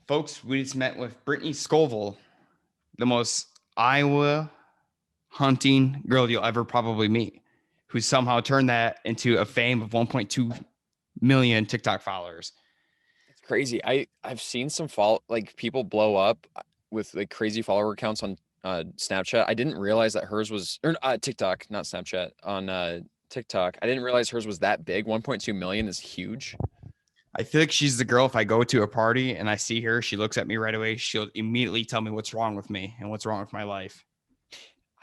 Folks, we just met with Brittany Scoville, the most Iowa hunting girl you'll ever probably meet, who somehow turned that into a fame of 1.2 million TikTok followers. It's crazy. I've seen some people blow up with like crazy follower counts on Snapchat. I didn't realize that hers was or TikTok, not Snapchat, on TikTok. I didn't realize hers was that big. 1.2 million is huge. I feel like she's the girl. If I go to a party and I see her, she looks at me right away. She'll immediately tell me what's wrong with me and what's wrong with my life.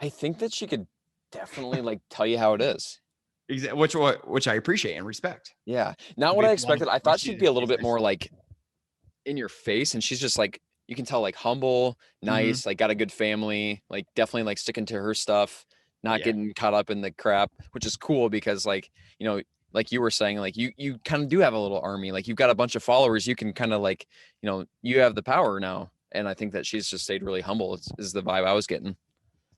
I think that she could definitely like tell you how it is. Which I appreciate and respect. Yeah. Not what I expected. I thought she'd be a little bit more like in your face, and she's just like you can tell like humble, nice, like got a good family, like definitely like sticking to her stuff, not getting caught up in the crap, which is cool because like, like you were saying, like you kind of do have a little army, like you've got a bunch of followers, you can kind of like, you have the power now. And I think that she's just stayed really humble is the vibe I was getting.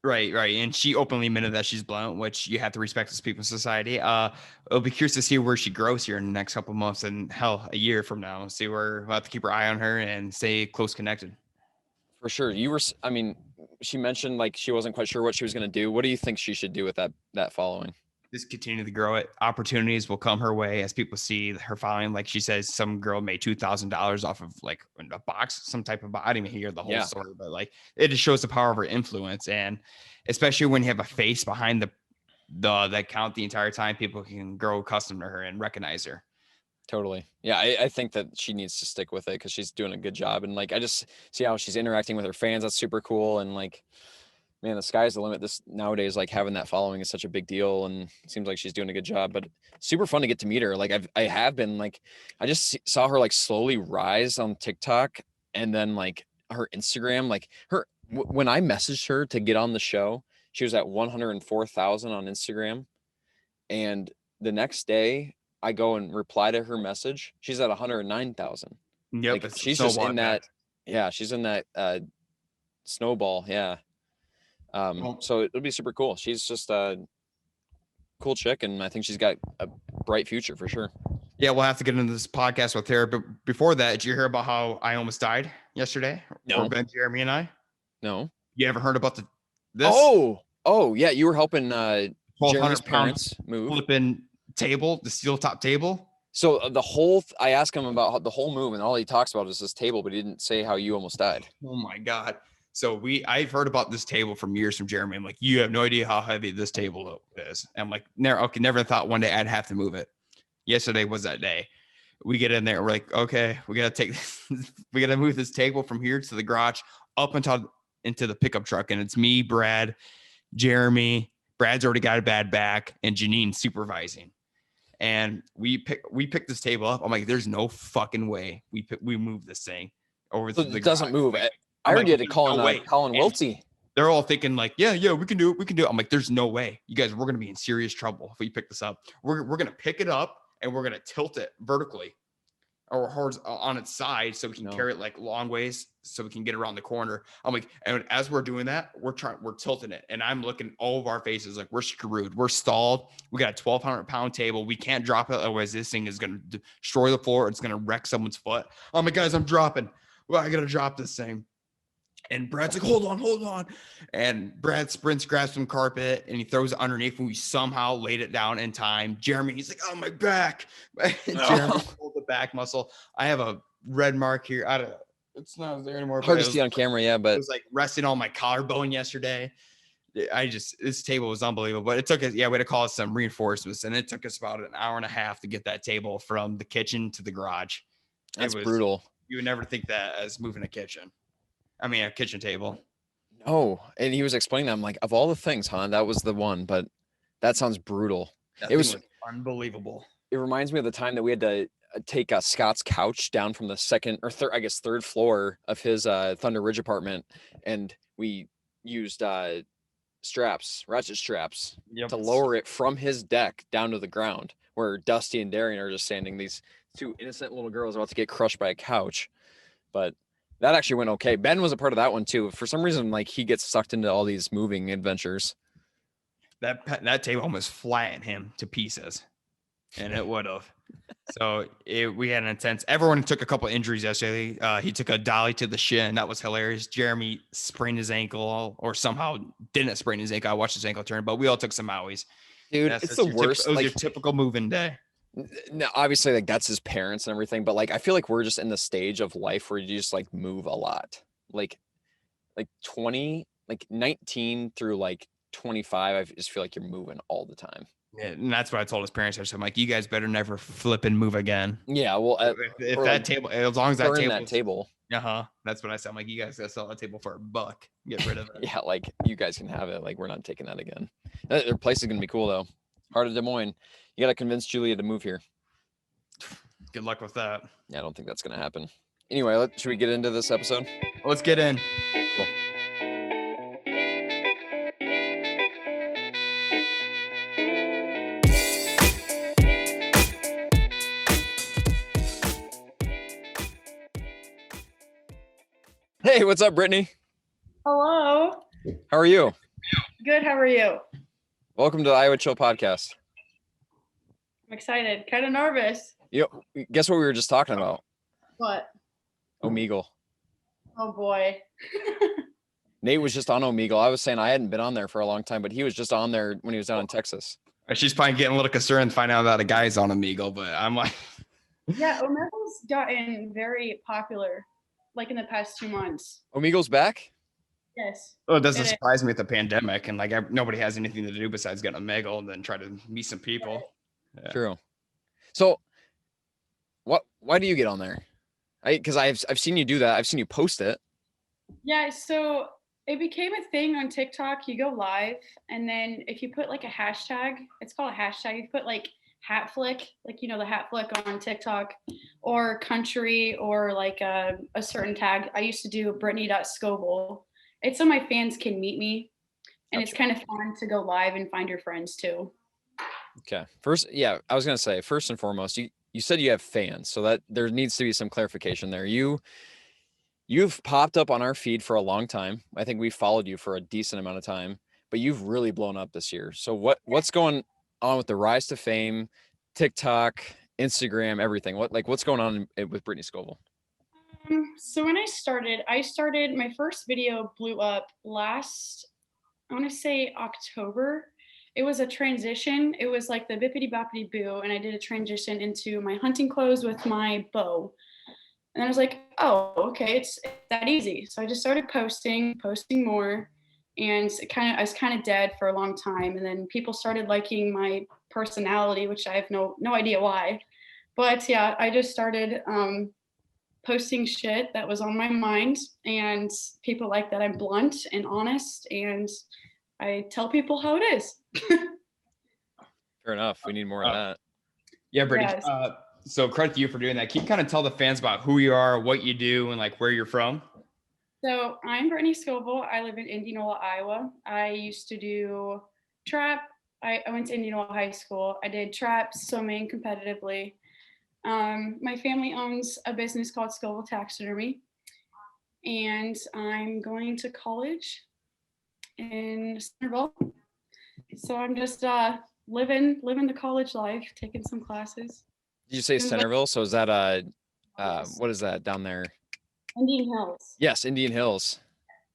Right. And she openly admitted that she's blunt, which you have to respect as people in society. It'll be curious to see where she grows here in the next couple of months and hell, a year from now. See where we'll have to keep our eye on her and stay close connected. For sure. I mean, she mentioned like she wasn't quite sure what she was going to do. What do you think she should do with that following? Just continue to grow it. Opportunities will come her way as people see her following. Like she says, some girl made $2,000 off of like a box, some type of. I didn't even hear the whole story, but like it just shows the power of her influence, and especially when you have a face behind the account the entire time, people can grow accustomed to her and recognize her. Totally. Yeah, I think that she needs to stick with it because she's doing a good job, and like I just see how she's interacting with her fans. That's super cool, and like man, the sky's the limit. This nowadays, like having that following is such a big deal, and it seems like she's doing a good job. But super fun to get to meet her. Like I have been like, I just saw her like slowly rise on TikTok, and then like her Instagram, like when I messaged her to get on the show, she was at 104,000 on Instagram, and the next day I go and reply to her message, she's at 109,000. Yep, like she's just in that. Yeah, she's in that snowball. Yeah. So it'll be super cool. She's just a cool chick, and I think she's got a bright future for sure. Yeah, we'll have to get into this podcast with her. But before that, did you hear about how I almost died yesterday? No. Or Ben, Jeremy, and I? No. You ever heard about this? Oh, yeah. You were helping Jeremy's parents move. Flipping table, the steel top table. So I asked him about the whole move, and all he talks about is this table, but he didn't say how you almost died. Oh my God. So I've heard about this table from years from Jeremy. I'm like, you have no idea how heavy this table is. I'm like, never thought one day I'd have to move it. Yesterday was that day. We get in there. We're like, okay, we got to move this table from here to the garage up into the pickup truck. And it's me, Brad, Jeremy. Brad's already got a bad back, and Janine supervising. And we picked this table up. I'm like, there's no fucking way we move this thing over. So it doesn't move. I already had to call Colin Welty. They're all thinking like, yeah, we can do it. I'm like, there's no way. You guys, we're going to be in serious trouble if we pick this up. We're going to pick it up and we're going to tilt it vertically or on its side so we can carry it like long ways so we can get around the corner. I'm like, and as we're doing that, we're tilting it. And I'm looking all of our faces like we're screwed. We're stalled. We got a 1,200-pound table. We can't drop it. Otherwise, this thing is going to destroy the floor. It's going to wreck someone's foot. I'm like, guys, I'm dropping. Well, I got to drop this thing. And Brad's like, hold on. And Brad sprints, grabs some carpet, and he throws it underneath. And we somehow laid it down in time. Jeremy, he's like, oh, my back. Jeremy pulled the back muscle. I have a red mark here. It's not there anymore. Hard to see on camera, yeah, but it was like resting on my collarbone yesterday. This table was unbelievable. But it took us, we had to call some reinforcements. And it took us about an hour and a half to get that table from the kitchen to the garage. That's brutal. You would never think that as moving a kitchen. I mean, a kitchen table. No. And he was explaining that. I'm like, of all the things, that was the one, but that sounds brutal. It was unbelievable. It reminds me of the time that we had to take Scott's couch down from the second or third floor of his Thunder Ridge apartment. And we used ratchet straps to lower it from his deck down to the ground where Dusty and Darian are just standing. These two innocent little girls about to get crushed by a couch. But that actually went okay. Ben was a part of that one too. For some reason, like he gets sucked into all these moving adventures. That table almost flattened him to pieces, and it would have. So we had an intense. Everyone took a couple injuries yesterday. He took a dolly to the shin. That was hilarious. Jeremy sprained his ankle, or somehow didn't sprain his ankle. I watched his ankle turn, but we all took some Maois. Dude, That's it's the worst. it was your Like, typical moving day. no, obviously, like that's his parents and everything, but like I feel like we're just in the stage of life where you just like move a lot. Like 20, like 19 through like 25, I just feel like you're moving all the time. Yeah, and that's what I told his parents. I said, I'm like, you guys better never flip and move again. Yeah, well, If or that like table, as long as that burn table, that table. that's what I said. I'm like, you guys gotta sell that table for $1. Get rid of it. Yeah, like you guys can have it. Like we're not taking that again. Their place is gonna be cool though. Heart of Des Moines. You gotta convince Julia to move here. Good luck with that. Yeah, I don't think that's gonna happen. Anyway, should we get into this episode? Let's get in. Cool. Hey, what's up, Brittany? Hello. How are you? Good. How are you? Welcome to the Iowa Chill Podcast. I'm excited. Kind of nervous. Guess what we were just talking about? What? Omegle. Oh boy. Nate was just on Omegle. I was saying I hadn't been on there for a long time, but he was just on there when he was down in Texas. She's probably getting a little concerned finding out that a guy's on Omegle, but I'm like, Yeah, Omegle's gotten very popular, like in the past 2 months. Omegle's back? Yes. oh, it doesn't It is. surprise me with the pandemic and like nobody has anything to do besides get a Omegle and then try to meet some people. Yeah. True. So, why do you get on there? Because I've seen you do that. I've seen you post it. Yeah. So it became a thing on TikTok. You go live, and then if you put like a hashtag, it's called a hashtag. You put like hat flick, like the hat flick on TikTok, or country, or like a certain tag. I used to do Brittany.Scovel. It's so my fans can meet me, and it's kind of fun to go live and find your friends too. Okay. First, yeah, I was gonna say first and foremost, you said you have fans, so that there needs to be some clarification there. You've popped up on our feed for a long time. I think we followed you for a decent amount of time, but you've really blown up this year. So what's going on with the rise to fame, TikTok, Instagram, everything? What's going on with Brittany Scoville? So when I started my first video blew up last, I want to say October. It was a transition. It was like the bippity boppity boo, and I did a transition into my hunting clothes with my bow. And I was like, oh, okay, it's that easy. So I just started posting more, and I was kind of dead for a long time. And then people started liking my personality, which I have no idea why. But yeah, I just started posting shit that was on my mind, and people like that I'm blunt and honest, and I tell people how it is. Fair enough. We need more of that. Yeah, Brittany. Yes. So credit to you for doing that. Can you kind of tell the fans about who you are, what you do, and like where you're from? So I'm Brittany Scovel. I live in Indianola, Iowa. I used to do trap. I went to Indianola High School. I did trap, swimming competitively. My family owns a business called Scovel Taxidermy, and I'm going to college in Centerville. So I'm just living the college life, taking some classes. Did you say Centerville? So is that what is that down there? Indian Hills. Yes, Indian Hills.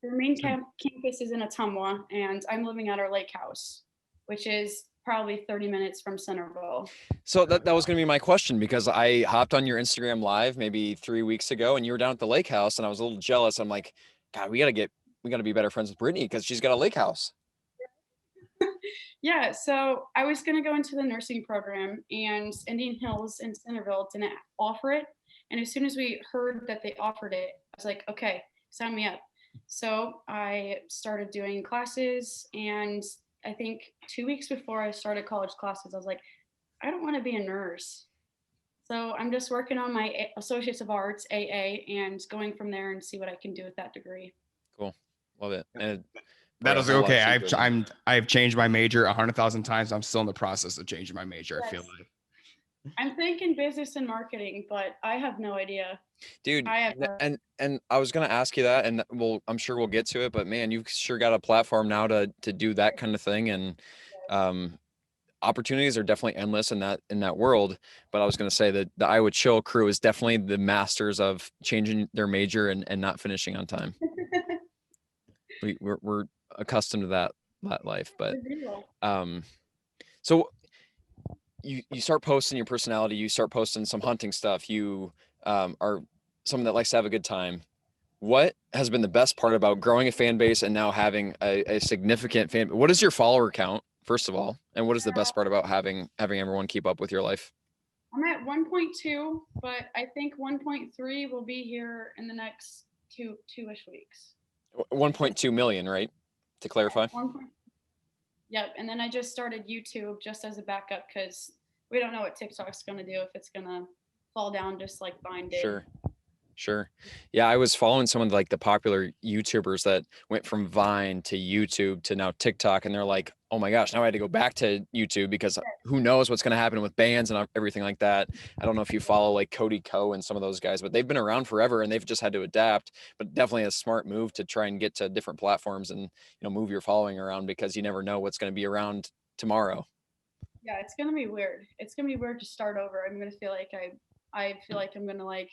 The main campus is in Ottumwa, and I'm living at our lake house, which is probably 30 minutes from Centerville. So that was going to be my question, because I hopped on your Instagram live maybe 3 weeks ago, and you were down at the lake house, and I was a little jealous. I'm like, God, we got to be better friends with Brittany because she's got a lake house. Yeah, so I was going to go into the nursing program, and Indian Hills and Centerville didn't offer it. And as soon as we heard that they offered it, I was like, okay, sign me up. So I started doing classes, and I think 2 weeks before I started college classes, I was like, I don't want to be a nurse. So I'm just working on my Associates of Arts, AA, and going from there and see what I can do with that degree. Cool. Love it. And That was okay. I've changed my major 100,000 times. I'm still in the process of changing my major. Yes. I feel like I'm thinking business and marketing, but I have no idea. Dude, and I was gonna ask you that, and I'm sure we'll get to it, but man, you've sure got a platform now to do that kind of thing. And opportunities are definitely endless in that world. But I was going to say that the Iowa Chill crew is definitely the masters of changing their major and not finishing on time. We're accustomed to that life. But so you start posting your personality, you start posting some hunting stuff, you are someone that likes to have a good time. What has been the best part about growing a fan base and now having a significant fan? What is your follower count, first of all? And what is the best part about having everyone keep up with your life? I'm at 1.2, but I think 1.3 will be here in the next two-ish weeks. 1.2 million, right? To clarify. Yep. And then I just started YouTube just as a backup because we don't know what TikTok's going to do, if it's going to fall down just like Vine did. Sure. Yeah, I was following some of like the popular YouTubers that went from Vine to YouTube to now TikTok, and they're like, oh my gosh, now I had to go back to YouTube because who knows what's going to happen with bans and everything like that. I don't know if you follow like Cody Ko and some of those guys, but they've been around forever and they've just had to adapt. But definitely a smart move to try and get to different platforms and, you know, move your following around because you never know what's going to be around tomorrow. Yeah, it's going to be weird. It's going to be weird to start over. I'm going to feel like I feel like I'm going to like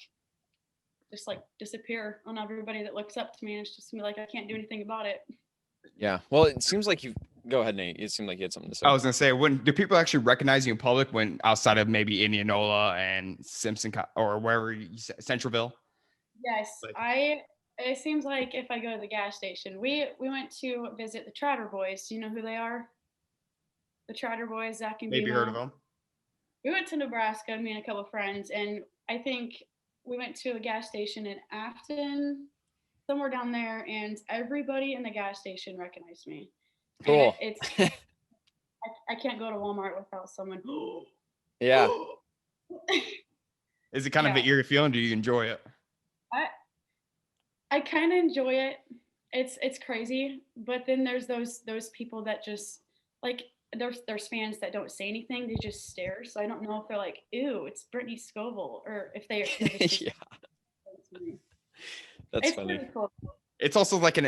just like disappear on everybody that looks up to me, and it's just gonna be like I can't do anything about it. Yeah. Well, it seems like you go ahead, Nate. It seemed like you had something to say. I was gonna say, when do people actually recognize you in public when outside of maybe Indianola and Simpson or wherever Centralville? Yes, it seems like if I go to the gas station, we went to visit the Trotter Boys. Do you know who they are? The Trotter Boys, Zach and Maybe Bima. heard of them. We went to Nebraska, me and a couple of friends, and I think we went to a gas station in Afton, somewhere down there, and everybody in the gas station recognized me. Cool. And I can't go to Walmart without someone. Yeah. Is it kind of an eerie feeling? Do you enjoy it? I kind of enjoy it. It's crazy, but then there's those people that just like there's fans that don't say anything. They just stare. So I don't know if they're like, "Ew, it's Brittany Scovel," or if they're just yeah. That's it's funny. pretty cool. It's also like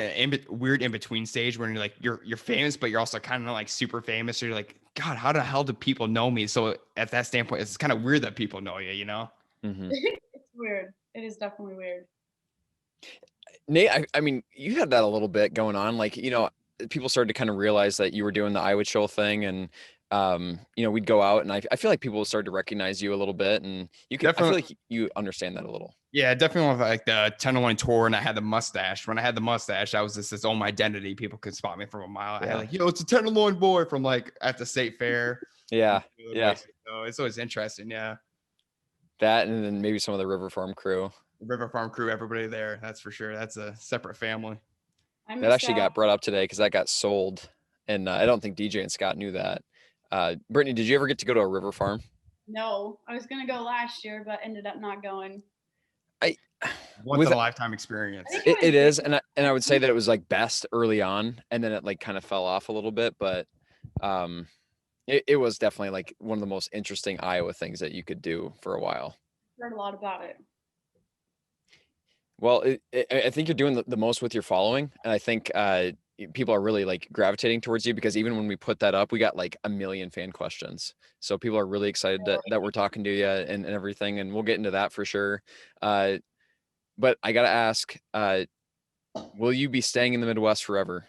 weird in between stage when you're famous, but you're also kind of like super famous. So you're like, God, how the hell do people know me? So at that standpoint, it's kind of weird that people know you. You know? Mm-hmm. It's weird. It is definitely weird. Nate, I mean, you had that a little bit going on. Like, you know, people started to kind of realize that you were doing the Iowa Chill thing, and you know, we'd go out, and I feel like people started to recognize you a little bit, and you can. I feel like you understand that a little. Yeah, definitely with like the 1001 tour, and I had the mustache. When I had the mustache, I was just its own identity. People could spot me from a mile. Yeah. I had like, it's a 1001 boy from like at the state fair. Yeah. So it's always interesting. Yeah. That, and then maybe some of the River Farm crew. River Farm crew, everybody there. That's for sure. That's a separate family. That actually got brought up today because that got sold, and I don't think DJ and Scott knew that. Brittany, did you ever get to go to a River Farm? No, I was gonna go last year, but ended up not going. Once in a lifetime experience. It is, and I would say that it was like best early on, and then it like kind of fell off a little bit, but it was definitely like one of the most interesting Iowa things that you could do for a while. Heard a lot about it. Well, I think you're doing the most with your following, and I think people are really like gravitating towards you because even when we put that up, we got like 1 million fan questions. So people are really excited that we're talking to you and everything, and we'll get into that for sure. But I gotta ask, will you be staying in the Midwest forever?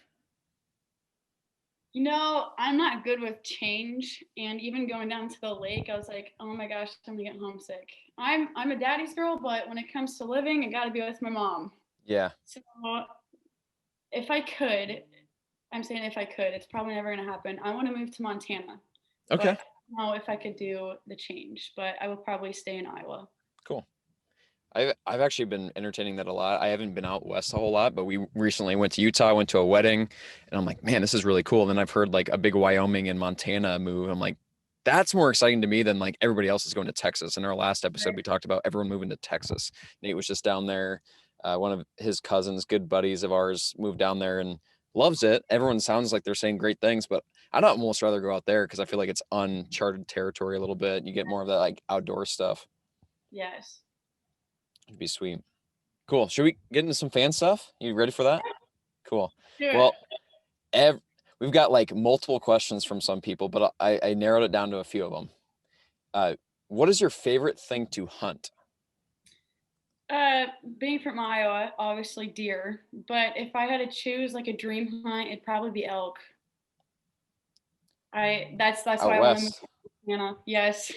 You know, I'm not good with change, and even going down to the lake, I was like, oh my gosh, I'm gonna get homesick. I'm a daddy's girl, but when it comes to living, I gotta be with my mom. Yeah. So if I could, I'm saying if I could, it's probably never gonna happen. I want to move to Montana. Okay. I don't know if I could do the change, but I would probably stay in Iowa. Cool. I've actually been entertaining that a lot. I haven't been out west a whole lot, but we recently went to Utah, went to a wedding, and I'm like, man, this is really cool. And then I've heard like a big Wyoming and Montana move. I'm like, that's more exciting to me than like everybody else is going to Texas. In our last episode, we talked about everyone moving to Texas. Nate was just down there. One of his cousins, good buddies of ours, moved down there and loves it. Everyone sounds like they're saying great things, but I'd almost rather go out there because I feel like it's uncharted territory a little bit. You get more of that like outdoor stuff. Yes. It'd be sweet. Cool. Should we get into some fan stuff? You ready for that? Cool. Sure. Well, we've got like multiple questions from some people, but I narrowed it down to a few of them. What is your favorite thing to hunt? Being from Iowa, obviously deer. But if I had to choose like a dream hunt, it'd probably be elk. That's Out why I want to move west. to Montana. Yes,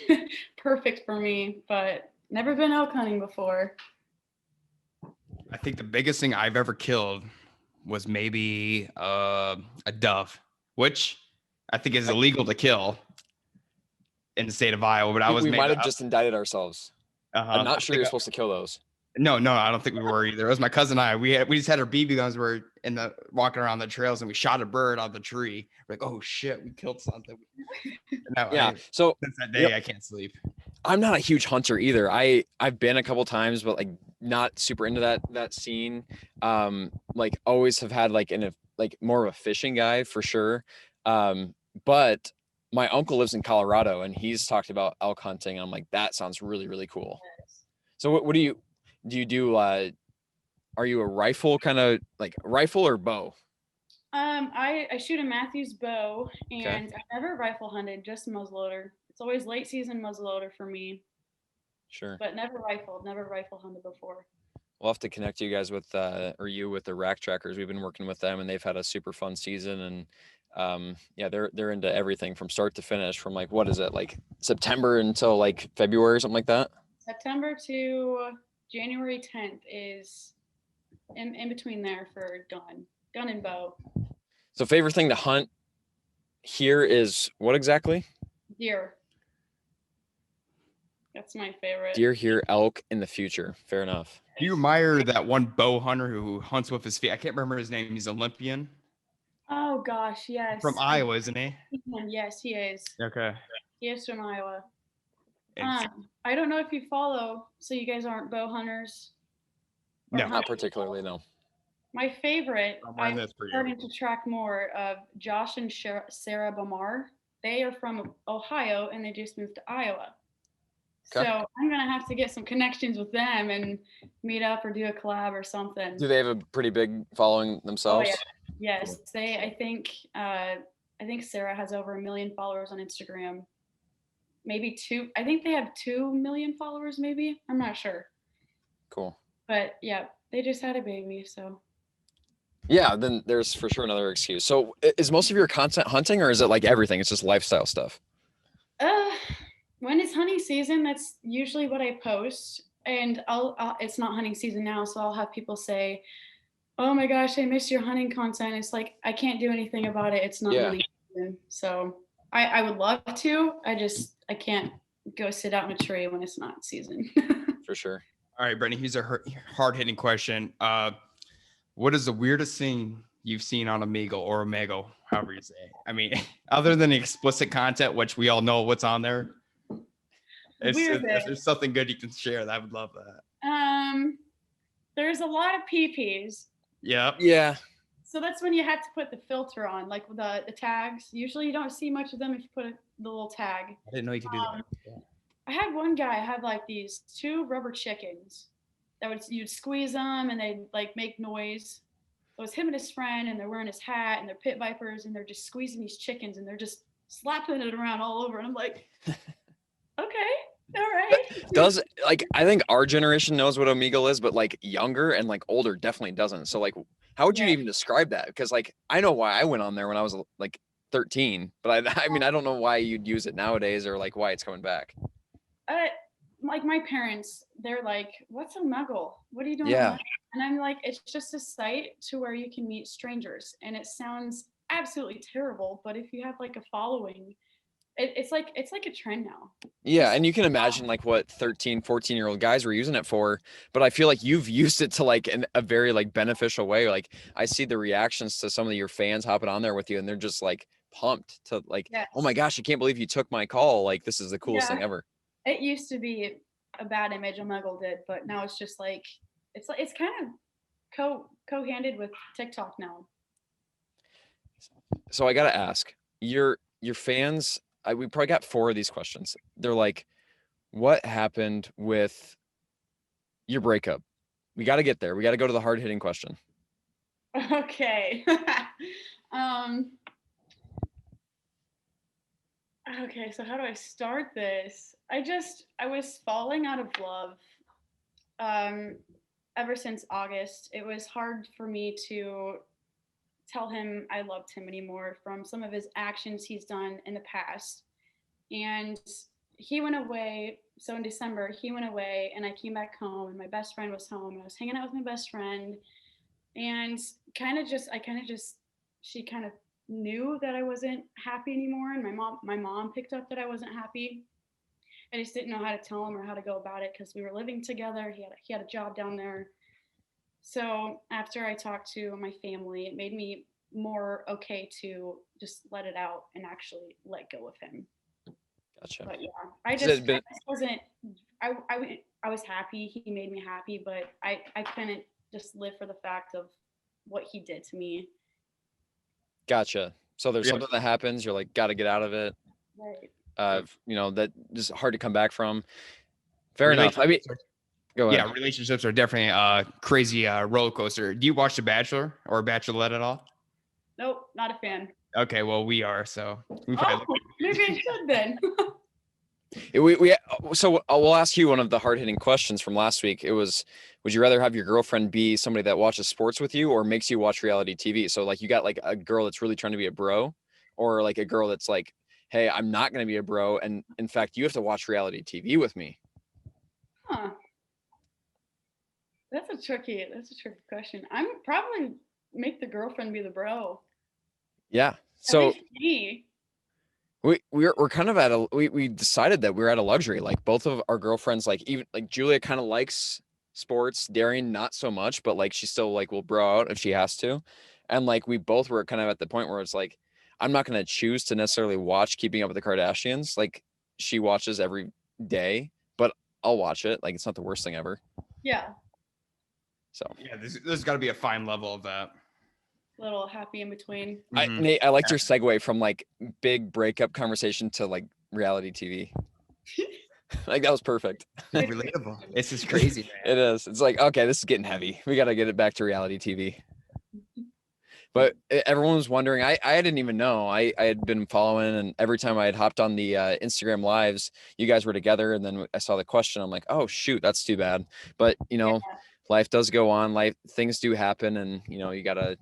perfect for me. But never been elk hunting before. I think the biggest thing I've ever killed was maybe a dove, which I think is illegal to kill in the state of Iowa. But I was We might maybe have just indicted ourselves. I'm not sure you're supposed to kill those. No, I don't think we were either. It was my cousin and I. We just had our BB guns. We're in the walking around the trails, and we shot a bird out of the tree. We're like, oh shit, we killed something. Yeah. So since that day, I can't sleep. I'm not a huge hunter either. I've been a couple times, but like not super into that scene. Like always have had like like more of a fishing guy for sure. But my uncle lives in Colorado and he's talked about elk hunting. And I'm like, that sounds really, really cool. So what do you do? Are you a rifle kind of like rifle or bow? I shoot a Matthews bow, and Okay. I never rifle hunted, just muzzleloader. It's always late season muzzleloader for me, Sure. but never rifle hunted before. We'll have to connect you guys with or you with the rack trackers. We've been working with them and they've had a super fun season. And yeah, they're into everything from start to finish, from like, what is it, like September until like February or something like that? September to January 10th is in between there for gun and bow. So favorite thing to hunt here is what exactly? Deer. That's my favorite. Deer here, elk in the future. Fair enough. Do you admire that one bow hunter who hunts with his feet? I can't remember his name. He's Olympian. Oh gosh, yes. From Iowa, isn't he? Yes, he is. Okay. He is from Iowa. I don't know if you follow, so you guys aren't bow hunters. No, not particularly. No. My favorite, I'm starting you. to track more of Josh and Sarah Bamar. They are from Ohio and they just moved to Iowa. Okay. So I'm gonna have to get some connections with them and meet up or do a collab or something. Do they have a pretty big following themselves? Oh yeah. Yes, they. I think Sarah has over 1 million followers on Instagram. Maybe 2. I think they have 2 million followers. Maybe, I'm not sure. Cool. But yeah, they just had a baby, so. Yeah, then there's for sure another excuse. So is most of your content hunting or is it like everything? It's just lifestyle stuff? When it's hunting season, that's usually what I post. And it's not hunting season now, so I'll have people say, oh my gosh, I miss your hunting content. It's like, I can't do anything about it. It's not hunting season. So I would love to. I can't go sit out in a tree when it's not season. For sure. All right, Brittany, here's a hard-hitting question. What is the weirdest thing you've seen on Omegle or Omegle, however you say it? I mean, other than the explicit content, which we all know what's on there. If there's something good you can share, I would love that. There's a lot of PPs. Yep. Yeah. So that's when you have to put the filter on, like the tags. Usually you don't see much of them if you put the little tag. I didn't know you could do that. Yeah. I had one guy have like these 2 rubber chickens that you'd squeeze them and they'd like make noise. It was him and his friend, and they're wearing his hat, and they're pit vipers, and they're just squeezing these chickens, and they're just slapping it around all over. And I'm like, okay, all right. I think our generation knows what Omegle is, but like younger and like older definitely doesn't. So like, how would you even describe that? Because like, I know why I went on there when I was like 13, but I mean, I don't know why you'd use it nowadays or like why it's coming back. Like my parents, they're like, what's Omegle? What are you doing? Yeah. And I'm like, it's just a site to where you can meet strangers. And it sounds absolutely terrible, but if you have like a following, it's like a trend now. Yeah, and you can imagine like what 13, 14-year-old guys were using it for, but I feel like you've used it to like a very like beneficial way. Like I see the reactions to some of your fans hopping on there with you and they're just like pumped to like, oh my gosh, I can't believe you took my call. Like this is the coolest thing ever. It used to be a bad image Omegle did, but now it's just like it's kind of co-handed with TikTok now. So I gotta ask, your fans, we probably got 4 of these questions. They're like, what happened with your breakup? We got to get there. We got to go to the hard-hitting question. Okay. Okay, so how do I start this? I was falling out of love um ever since August. It was hard for me to tell him I loved him anymore from some of his actions he's done in the past. And he went away. So in December, he went away, and I came back home, and my best friend was home. And I was hanging out with my best friend, and she kind of knew that I wasn't happy anymore. And my mom picked up that I wasn't happy. I just didn't know how to tell him or how to go about it because we were living together. He had a job down there. So after I talked to my family, it made me more okay to just let it out and actually let go of him. Gotcha. But yeah, I just wasn't. I was happy. He made me happy, but I couldn't just live for the fact of what he did to me. Gotcha. So there's Yeah. something that happens, you're like, gotta get out of it. Right. You know, that is hard to come back from. Fair enough. I mean, go ahead. Yeah, relationships are definitely a crazy roller coaster. Do you watch The Bachelor or Bachelorette at all? Nope, not a fan. Okay, well we are, so we Oh, probably maybe I should then. So we'll ask you one of the hard hitting questions from last week. It was, would you rather have your girlfriend be somebody that watches sports with you or makes you watch reality TV? So like you got like a girl that's really trying to be a bro, or like a girl that's like, hey, I'm not going to be a bro, and in fact, you have to watch reality TV with me. Huh. That's a tricky question. I'm probably make the girlfriend be the bro. Yeah. At So least me. we're kind of at a we decided that we're at a luxury. Like both of our girlfriends, like even like Julia kind of likes sports, Darian not so much, but like she still like will bro out if she has to. And like we both were kind of at the point where it's like, I'm not gonna choose to necessarily watch Keeping Up with the Kardashians. Like she watches every day, but I'll watch it. Like it's not the worst thing ever. Yeah. So yeah, there's got to be a fine level of that. Little happy in between. Nate, I liked your segue from like big breakup conversation to like reality TV. Like that was perfect. Relatable. It's just crazy, man. It is. It's like, okay, this is getting heavy. We got to get it back to reality TV. But everyone was wondering. I didn't even know. I had been following, and every time I had hopped on the Instagram lives, you guys were together, and then I saw the question. I'm like, oh shoot, that's too bad. But you know, life does go on. Life things do happen, and you know, you gotta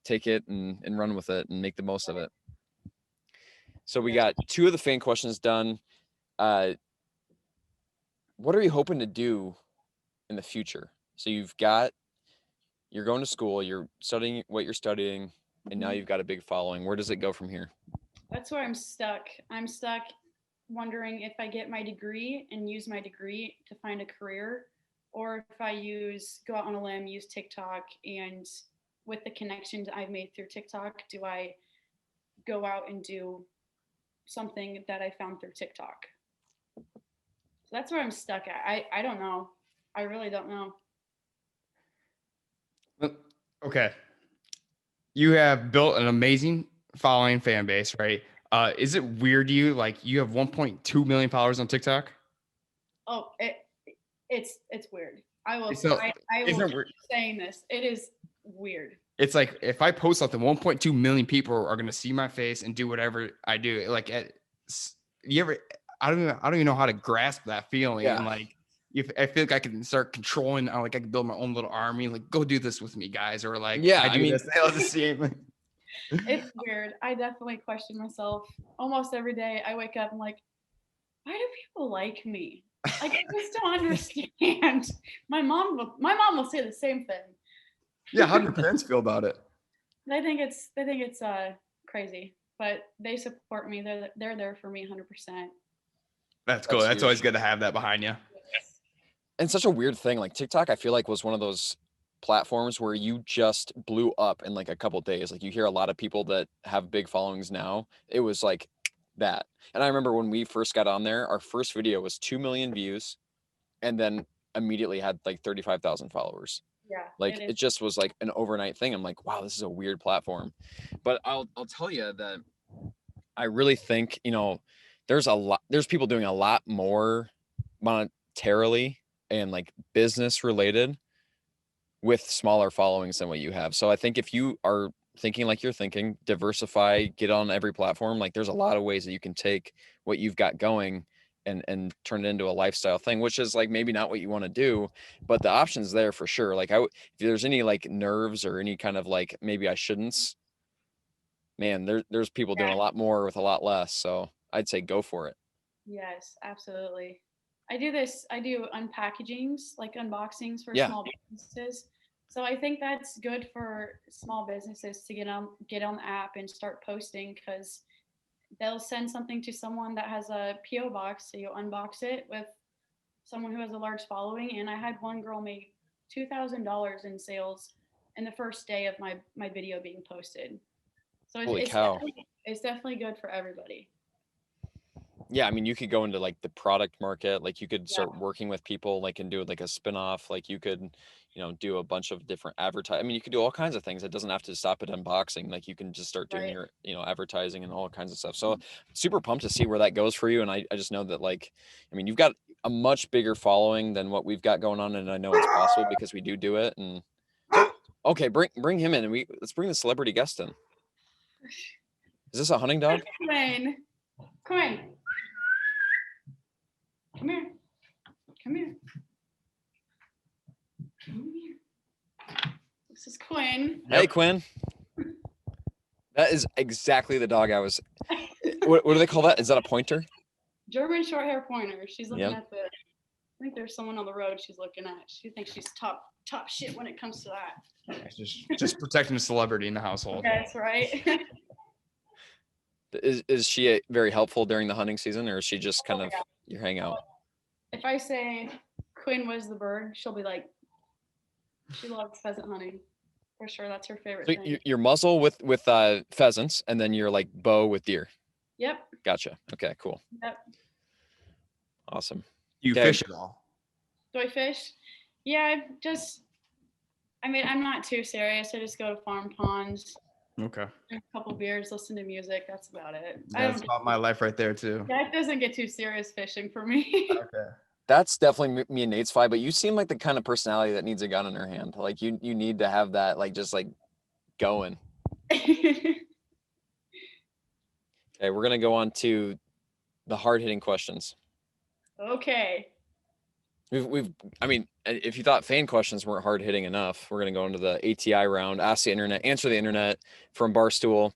take it and run with it and make the most of it. So we got 2 of the fan questions done. What are you hoping to do in the future? So you're going to school, you're studying what you're studying, and now you've got a big following. Where does it go from here? That's where I'm stuck. I'm stuck wondering if I get my degree and use my degree to find a career, or if I go out on a limb, use TikTok, and with the connections I've made through TikTok, do I go out and do something that I found through TikTok? So that's where I'm stuck at. I don't know. I really don't know. Okay. You have built an amazing following fan base, right? Is it weird to you? Like you have 1.2 million followers on TikTok? Oh, it's weird. I will So, I will keep saying this. It is weird. It's like if I post something, 1.2 million people are gonna see my face and do whatever I do. Like, you ever? I don't even know how to grasp that feeling. Yeah. And like, if I feel like I can start controlling, like I can build my own little army. Like, go do this with me, guys, or like, yeah, I mean, this. They'll just see it. It's weird. I definitely question myself almost every day. I wake up and like, why do people like me? Like I just don't understand. My mom will say the same thing. Yeah, how do your parents feel about it? They think it's crazy, but they support me. They're there for me 100%. That's cool. That's huge. always good to have that behind you. And such a weird thing, like TikTok, I feel like was one of those platforms where you just blew up in like a couple days. Like you hear a lot of people that have big followings now. It was like that. And I remember when we first got on there, our first video was 2 million views and then immediately had like 35,000 followers. Yeah. Like it just was like an overnight thing. I'm like, wow, this is a weird platform. But I'll tell you that I really think, you know, there's people doing a lot more monetarily and like business related with smaller followings than what you have. So I think if you are thinking like you're thinking, diversify, get on every platform. Like there's a lot of ways that you can take what you've got going and turn it into a lifestyle thing, which is like maybe not what you want to do, but the option's there for sure. Like if there's any like nerves or any kind of like maybe I shouldn't, man, there's people doing a lot more with a lot less. So I'd say go for it. Yes, absolutely. I do unpackagings, like unboxings for Yeah. small businesses. So I think that's good for small businesses to get on the app and start posting, because they'll send something to someone that has a PO box, so you unbox it with someone who has a large following. And I had one girl make $2,000 in sales in the first day of my video being posted. So Holy cow. It's definitely good for everybody. Yeah, I mean, you could go into like the product market, like you could start working with people, like and do like a spin-off, like you could, do a bunch of different advertise. I mean, you could do all kinds of things. It doesn't have to stop at unboxing. Like you can just start doing your, advertising and all kinds of stuff. So super pumped to see where that goes for you. And I just know that like, I mean, you've got a much bigger following than what we've got going on. And I know it's possible because we do it. And okay, bring him in, and let's bring the celebrity guest in. Is this a hunting dog? Quinn. Come here. Come here. Come here. This is Quinn. Hey, Quinn. That is exactly the dog I was. What do they call that? Is that a pointer? German short hair pointer. She's looking at I think there's someone on the road she's looking at. She thinks she's top shit when it comes to that. Just protecting a celebrity in the household. That's right. Is she very helpful during the hunting season, or is she just kind of your hangout? If I say Quinn was the bird, she'll be like, she loves pheasant hunting for sure. That's her favorite thing. Your muzzle with pheasants, and then you're like bow with deer. Yep. Gotcha. Okay, cool. Yep. Awesome. Do you fish at all? Do I fish? Yeah, I'm not too serious. I just go to farm ponds. Okay. Drink a couple beers, listen to music. That's about it. That's about my life right there too. That doesn't get too serious fishing for me. Okay. That's definitely me and Nate's fight, but you seem like the kind of personality that needs a gun in her hand. Like you need to have that, like, just like going. Okay, we're going to go on to the hard-hitting questions. Okay. I mean, if you thought fan questions weren't hard-hitting enough, we're going to go into the ATI round, Ask the Internet, Answer the Internet from Barstool.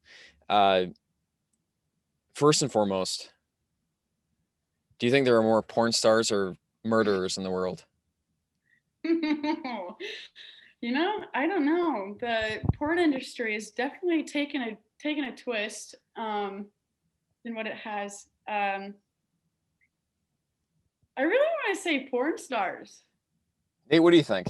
First and foremost, do you think there are more porn stars or murderers in the world? I don't know. The porn industry is definitely taking a twist than what it has. I really want to say porn stars. Nate, what do you think?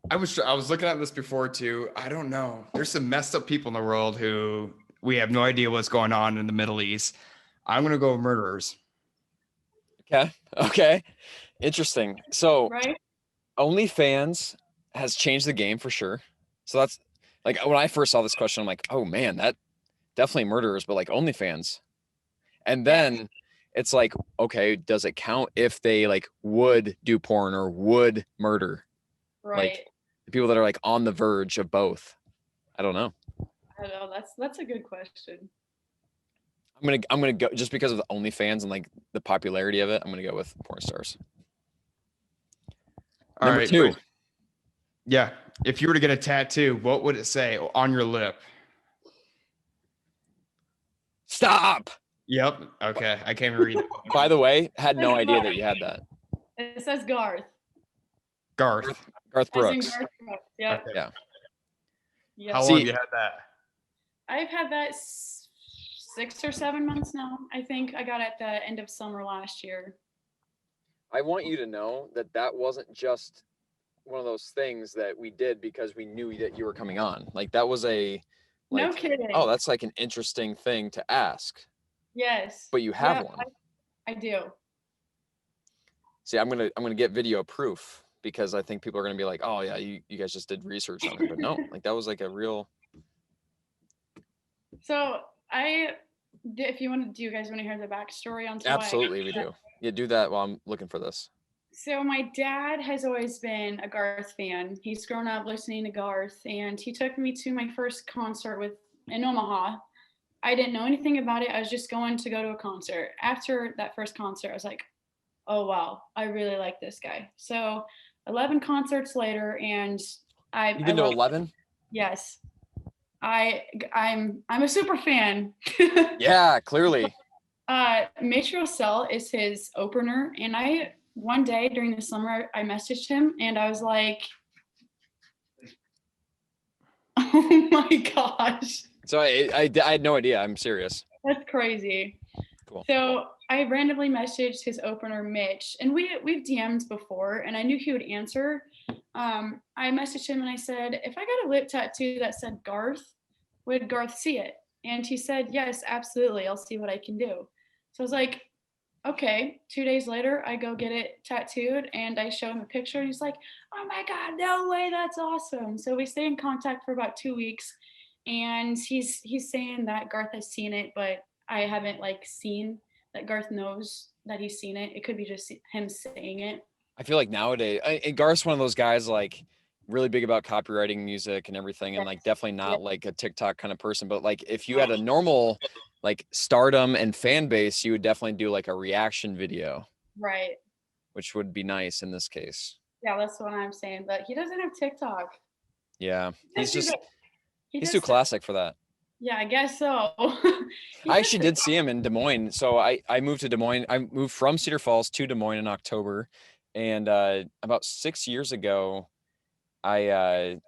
I was looking at this before too. I don't know. There's some messed up people in the world who we have no idea what's going on in the Middle East. I'm gonna go murderers. Okay. Interesting. So right? OnlyFans has changed the game for sure. So that's like when I first saw this question, I'm like, oh man, that definitely murderers, but like OnlyFans. And then it's like, okay, does it count if they like would do porn or would murder? Right. Like the people that are like on the verge of both. I don't know. That's a good question. I'm gonna go just because of the OnlyFans and like the popularity of it. I'm gonna go with porn stars. Number 2. Yeah. If you were to get a tattoo, what would it say on your lip? Stop. Yep. Okay. I can't even read it. By the way, had no idea that you had that. It says Garth. Garth Brooks. Garth Brooks. Yep. Okay. Yeah. Yep. How long have you had that? I've had that 6 or 7 months now. I think I got it at the end of summer last year. I want you to know that wasn't just one of those things that we did because we knew that you were coming on. Like that was no kidding. Oh, that's like an interesting thing to ask. Yes. But you have one. I do. See, I'm gonna get video proof because I think people are gonna be like, oh yeah, you guys just did research on it. But no, like that was like a real. So if you want to, do you guys want to hear the backstory on? Absolutely, we do. Yeah, do that while I'm looking for this. So my dad has always been a Garth fan. He's grown up listening to Garth, and he took me to my first concert in Omaha. I didn't know anything about it. I was just going to go to a concert. After that first concert, I was like, "Oh wow, I really like this guy." So 11 concerts later, and You've I been to love. 11? Yes, I'm a super fan. Yeah, clearly. Matrio Cell is his opener, and I one day during the summer I messaged him and I was like, "Oh my gosh, So I had no idea. I'm serious. that's crazy." Cool. So I randomly messaged his opener, Mitch, and we've DM'd before, and I knew he would answer. I messaged him and I said, "If I got a lip tattoo that said Garth, would Garth see it?" And he said, "Yes, absolutely. I'll see what I can do." So I was like, "Okay." 2 days later, I go get it tattooed and I show him a picture. And he's like, "Oh my God, no way. That's awesome." So we stay in contact for about 2 weeks. And he's saying that Garth has seen it, but I haven't like seen that Garth knows that he's seen it. It could be just him saying it. I feel like nowadays, and Garth's one of those guys like really big about copywriting music and everything, and like definitely Yeah. not like a TikTok kind of person. But like if you had a normal like stardom and fan base, you would definitely do like a reaction video, Right. which would be nice in this case. Yeah, that's what I'm saying. But he doesn't have TikTok. Yeah, he's He he's too just classic for that. yeah, I guess so. He I just actually did see him in Des Moines. So I moved to Des Moines. I moved from Cedar Falls to Des Moines in October, and about 6 years ago, I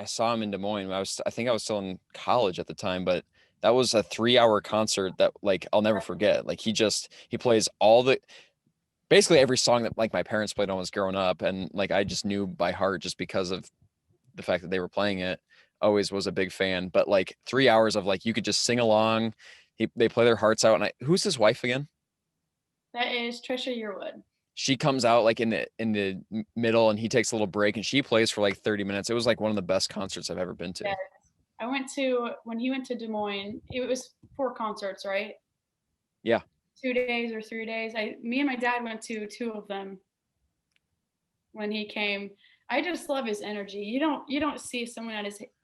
saw him in Des Moines. I think I was still in college at the time, but that was a 3-hour concert that like I'll never forget. Like he plays basically every song that like my parents played when I was growing up, and like I just knew by heart just because of the fact that they were playing it. Always was a big fan. But like 3 hours of like you could just sing along. They play their hearts out. And who's his wife again? that is Trisha Yearwood. She comes out like in the middle, and he takes a little break, and she plays for like 30 minutes. It was like one of the best concerts I've ever been to. Yes. I went to when he went to Des Moines. It was 4 concerts, right? Yeah. 2 days or 3 days. Me and my dad went to two of them when he came. I just love his energy. You don't see someone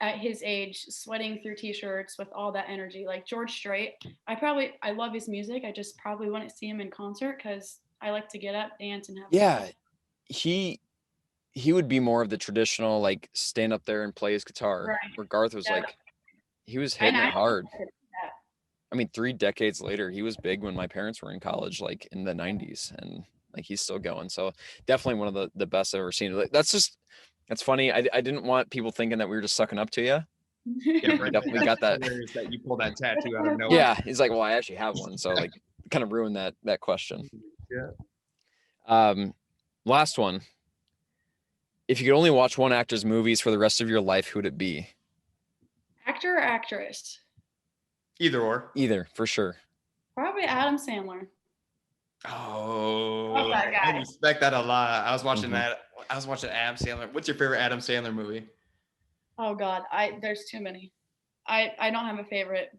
at his age sweating through t-shirts with all that energy like George Strait. I love his music. I just probably wouldn't see him in concert because I like to get up, dance, and have Yeah. fun. He would be more of the traditional like stand up there and play his guitar. Right. Where Garth was Yeah. like he was hitting And it hard. that. I mean, 3 decades later, he was big when my parents were in college, like in the 90s, and like he's still going. So definitely one of the best I've ever seen. Like, that's funny. I didn't want people thinking that we were just sucking up to you. Yeah, We definitely got that. hilarious that you pulled that tattoo out of nowhere. Yeah, he's like, well, I actually have one, so like kind of ruined that question. Yeah. Last one. If you could only watch one actor's movies for the rest of your life, who would it be? Actor or actress? Either or. Either, for sure. Probably Adam Sandler. Oh, Love that I guy. respect that a lot. I was watching Mhm. that. I was watching Adam Sandler. What's your favorite Adam Sandler movie? Oh God, there's too many. I don't have a favorite.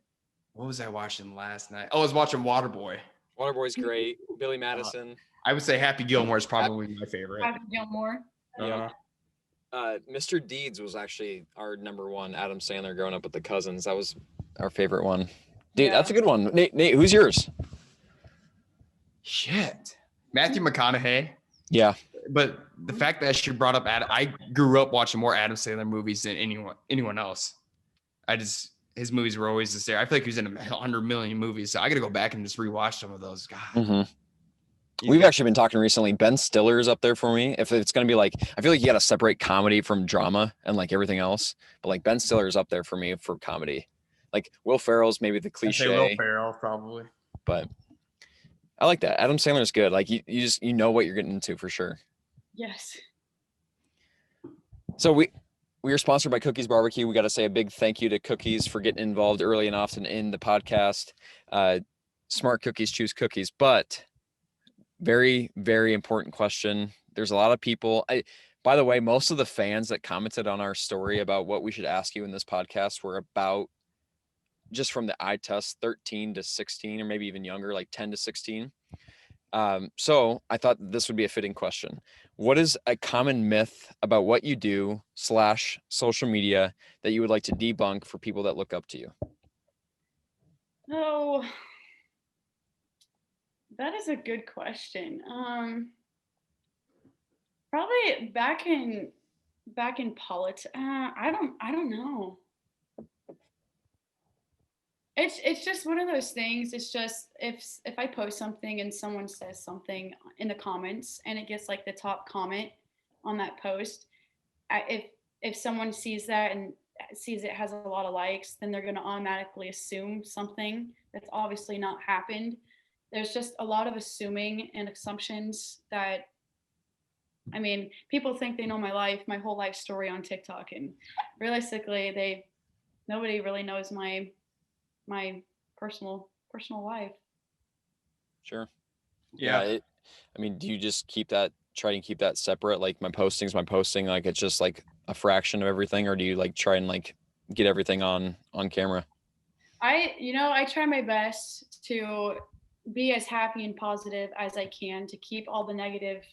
What was I watching last night? Oh, I was watching Waterboy. Waterboy's great. Billy Madison. I would say Happy Gilmore is probably my favorite. Happy Gilmore. Yeah. Mr. Deeds was actually our number one Adam Sandler growing up with the cousins. That was our favorite one. Dude, Yeah. that's a good one. Nate, who's yours? Shit. Matthew McConaughey. Yeah. But the fact that she brought up I grew up watching more Adam Sandler movies than anyone else. His movies were always just there. I feel like he was in 100 million movies. So I got to go back and just rewatch some of those. God. Mm-hmm. We've actually been talking recently. Ben Stiller is up there for me. If it's going to be like, I feel like you got to separate comedy from drama and like everything else. But like Ben Stiller is up there for me for comedy. Like Will Ferrell's maybe the cliche. Will Ferrell probably. But I like that. Adam Sandler's good. Like you know what you're getting into for sure. Yes. So we are sponsored by Cookies Barbecue. We got to say a big thank you to Cookies for getting involved early and often in the podcast. Smart cookies choose cookies, but very, very important question. There's a lot of people. By the way, most of the fans that commented on our story about what we should ask you in this podcast were about just from the eye test 13 to 16, or maybe even younger, like 10 to 16. So I thought this would be a fitting question. What is a common myth about what you do / social media that you would like to debunk for people that look up to you? Oh, that is a good question. Probably back in politics. I don't know. It's just one of those things. It's just if I post something and someone says something in the comments and it gets like the top comment on that post, if someone sees that and sees it has a lot of likes, then they're going to automatically assume something that's obviously not happened. There's just a lot of assuming and assumptions that, I mean, people think they know my whole life story on TikTok, and realistically, nobody really knows my personal life. Sure. Yeah. I mean, do you just try to keep that separate? Like my posting's my posting, like it's just like a fraction of everything, or do you like try and like get everything on camera? I try my best to be as happy and positive as I can to keep all the negative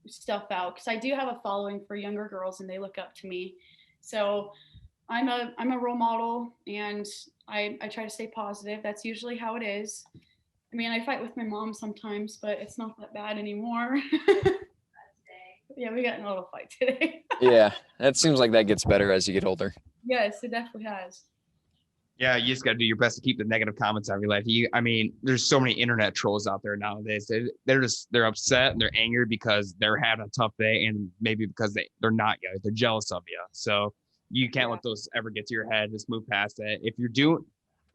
stuff out, because I do have a following for younger girls and they look up to me. So I'm a role model, and I try to stay positive. That's usually how it is. I mean, I fight with my mom sometimes, but it's not that bad anymore. Yeah, we got in a little fight today. Yeah, that seems like that gets better as you get older. Yes, it definitely has. Yeah, you just got to do your best to keep the negative comments out of your life. I mean, there's so many internet trolls out there nowadays. They're upset and they're angry because they're having a tough day, and maybe because they're not you. They're jealous of you. So you can't let those ever get to your head. Just move past it. If you're doing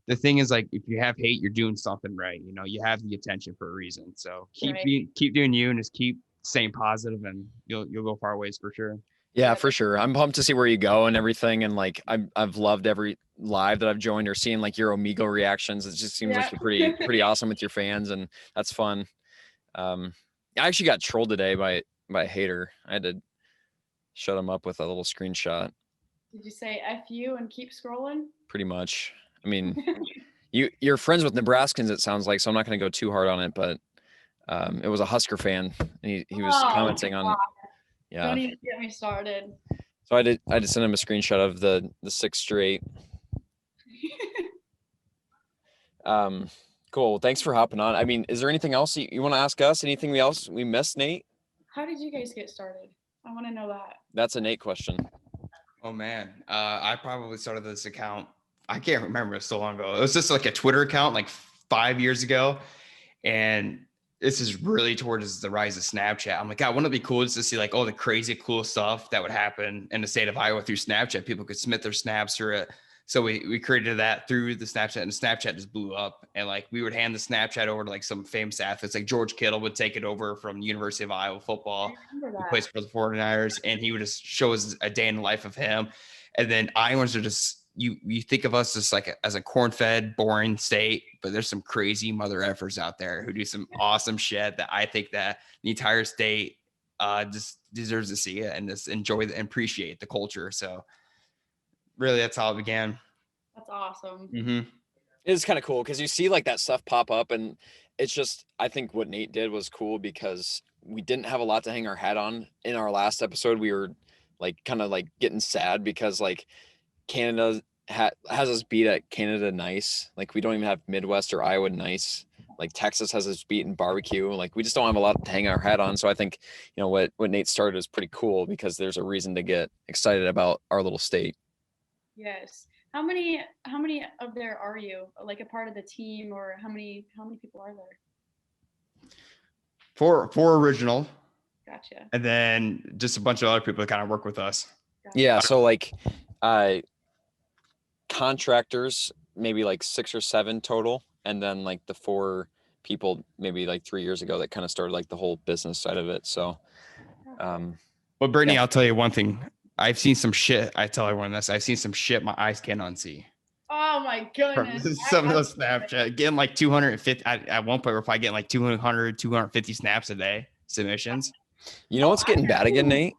the thing is like if you have hate, you're doing something right. You have the attention for a reason. So keep doing you and just keep staying positive, and you'll go far ways for sure. Yeah, for sure. I'm pumped to see where you go and everything. And like, I've loved every live that I've joined or seeing like your Omegle reactions. It just seems like Yeah. you're pretty awesome with your fans, and that's fun. I actually got trolled today by a hater. I had to shut him up with a little screenshot. Did you say F you and keep scrolling? Pretty much. I mean, you're friends with Nebraskans, it sounds like, so I'm not going to go too hard on it, but it was a Husker fan, and he was commenting on, yeah. Don't even get me started. So I had to send him a screenshot of the 6th straight. Cool. Thanks for hopping on. I mean, is there anything else you want to ask us? Anything else we missed, Nate? How did you guys get started? I want to know that. That's a Nate question. Oh man, I probably started this account. I can't remember, it's so long ago. It was just like a Twitter account like 5 years ago, and this is really towards the rise of Snapchat. I'm like, God, wouldn't it be cool just to see like all the crazy cool stuff that would happen in the state of Iowa through Snapchat? People could submit their snaps through it. So we created that through the Snapchat, and Snapchat just blew up. And like we would hand the Snapchat over to like some famous athletes, like George Kittle would take it over from the University of Iowa football. He plays for the 49ers, and he would just show us a day in the life of him. And then Iowans are just you think of us just like as a corn-fed, boring state, but there's some crazy mother effers out there who do some awesome shit that I think that the entire state just deserves to see it and just enjoy and appreciate the culture. So really, that's how it began. That's awesome. Mm-hmm. It's kind of cool because you see like that stuff pop up, and it's just, I think what Nate did was cool because we didn't have a lot to hang our hat on. In our last episode, we were like kind of like getting sad because like Canada has us beat at Canada nice. Like we don't even have Midwest or Iowa nice. Like Texas has us beat in barbecue. Like we just don't have a lot to hang our hat on. So I think, what Nate started is pretty cool because there's a reason to get excited about our little state. Yes. How many of there are you? Like a part of the team, or how many people are there? Four original. Gotcha. And then just a bunch of other people that kind of work with us. Gotcha. Yeah. So like contractors, maybe like 6 or 7 total. And then like the 4 people, maybe like 3 years ago that kind of started like the whole business side of it. So, well, Brittany, yeah. I'll tell you one thing. I've seen some shit. I tell everyone this. I've seen some shit my eyes can't unsee. Oh my goodness. Some of those Snapchat getting like 250 at one point we're probably getting like 200, 250 snaps a day submissions. You know what's getting bad again, Nate?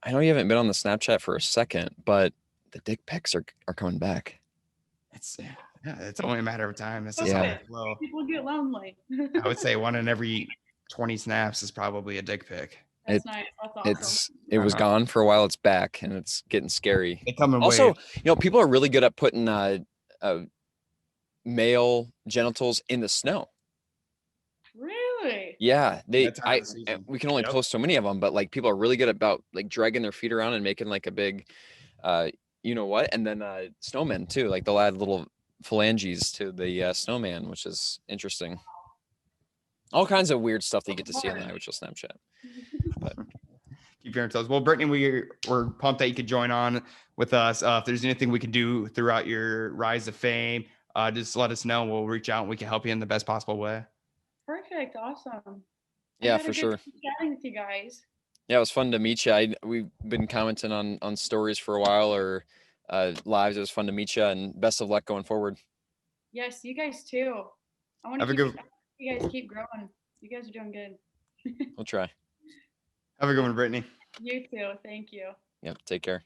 I know you haven't been on the Snapchat for a second, but the dick pics are coming back. It's only a matter of time. It's yeah. People get lonely. I would say one in every 20 snaps is probably a dick pic. That's nice. That's awesome. It was gone for a while. It's back, and it's getting scary. They come in Also, waves. people are really good at putting male genitals in the snow. Really? Yeah, That time of the season. we can only Yep. post so many of them, but like people are really good about like dragging their feet around and making like a big, you know what? And then snowmen too. Like they'll add little phalanges to the snowman, which is interesting. All kinds of weird stuff that you get to see on the iWitchell Snapchat. But Keep your toes. Well, Brittany, we're pumped that you could join on with us. If there's anything we can do throughout your rise of fame, just let us know. We'll reach out and we can help you in the best possible way. Perfect. Awesome. I yeah, had a for good sure. time chatting with you guys. Yeah, it was fun to meet you. We've been commenting on stories for a while or lives. It was fun to meet you, and best of luck going forward. Yes, you guys too. I want Have to a keep good. you guys keep growing. You guys are doing good. We'll try. Have a good one, Brittany. You too. Thank you. Yep. Take care.